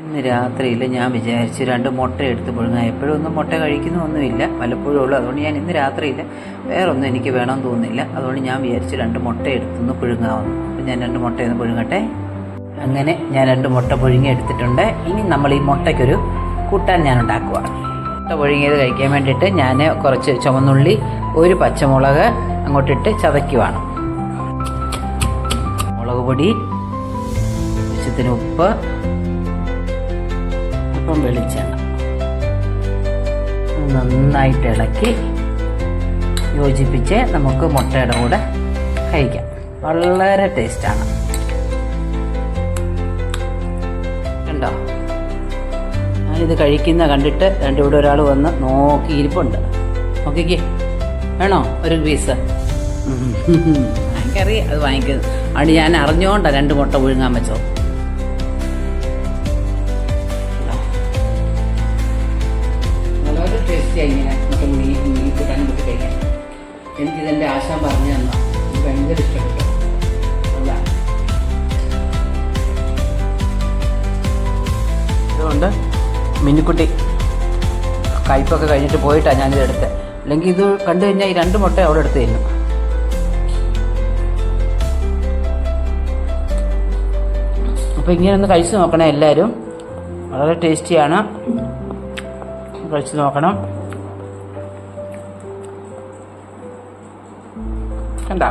ഇന്ന് രാത്രിയിൽ ഞാൻ വിചാരിച്ചു 2 മുട്ട എടുത്ത് പുഴുങ്ങാം. എപ്പോഴും ഒന്നും മുട്ട കഴിക്കുന്നൊന്നുമില്ല, വല്ലപ്പോഴും ഉള്ളൂ. അതുകൊണ്ട് ഞാൻ ഇന്ന് രാത്രിയിൽ വേറൊന്നും എനിക്ക് വേണമെന്ന് തോന്നുന്നില്ല. അതുകൊണ്ട് ഞാൻ വിചാരിച്ചു 2 മുട്ട എടുത്തൊന്ന് പുഴുങ്ങാമെന്ന്. അപ്പോൾ ഞാൻ 2 മുട്ടയൊന്ന് പുഴുങ്ങട്ടെ. അങ്ങനെ ഞാൻ 2 മുട്ട പുഴുങ്ങി എടുത്തിട്ടുണ്ട്. ഇനി നമ്മൾ ഈ മുട്ടയ്ക്കൊരു കൂട്ടാൻ ഞാൻ ഉണ്ടാക്കുക. മുട്ട പുഴുങ്ങിയത് കഴിക്കാൻ വേണ്ടിയിട്ട് ഞാൻ കുറച്ച് ചുവന്നുള്ളി, 1 പച്ചമുളക് അങ്ങോട്ടിട്ട് ചതയ്ക്കുവാണ്. മുളക് പൊടി, ആവശ്യത്തിന് ഉപ്പ്, അല്പം വെളിച്ചെണ്ണ നന്നായിട്ട് ഇളക്കി യോജിപ്പിച്ച് നമുക്ക് മുട്ടയുടെ കൂടെ കഴിക്കാം. വളരെ ടേസ്റ്റാണ്. കണ്ടോ, ഞാനിത് കഴിക്കുന്ന കണ്ടിട്ട് ഇവിടെ ഒരാൾ വന്ന് നോക്കിയിരിപ്പുണ്ട്. നോക്കിക്കേ, വേണോ ഒരു പീസ്? എനിക്കറിയാം അത് വാങ്ങിക്കുന്നത്. അതുകൊണ്ട് ഞാൻ അറിഞ്ഞുകൊണ്ടാണ് 2 മുട്ട പുഴുങ്ങാൻ വെച്ചോ. വളരെ ടേസ്റ്റിയായി ഇങ്ങനെ നമുക്ക് മീൻ കൂട്ടാനും കൂട്ടി കഴിക്കാൻ. എനിക്കിതെൻ്റെ ആശാൻ പറഞ്ഞു തന്നാ, എനിക്ക് ഭയങ്കര ഇഷ്ടപ്പെട്ടു. അതാണ് അതുകൊണ്ട് മിന്നിക്കുട്ടി കയ്പൊക്കെ കഴിഞ്ഞിട്ട് പോയിട്ടാണ് ഞാനിത് എടുത്തത്. അല്ലെങ്കിൽ ഇത് കണ്ടു കഴിഞ്ഞാൽ ഈ 2 മുട്ട അവിടെ എടുത്ത് തരുന്നു. അപ്പോൾ ഇങ്ങനെ ഒന്ന് കഴിച്ച് നോക്കണം എല്ലാവരും. വളരെ ടേസ്റ്റിയാണ്, കഴിച്ച് നോക്കണം. കണ്ടോ?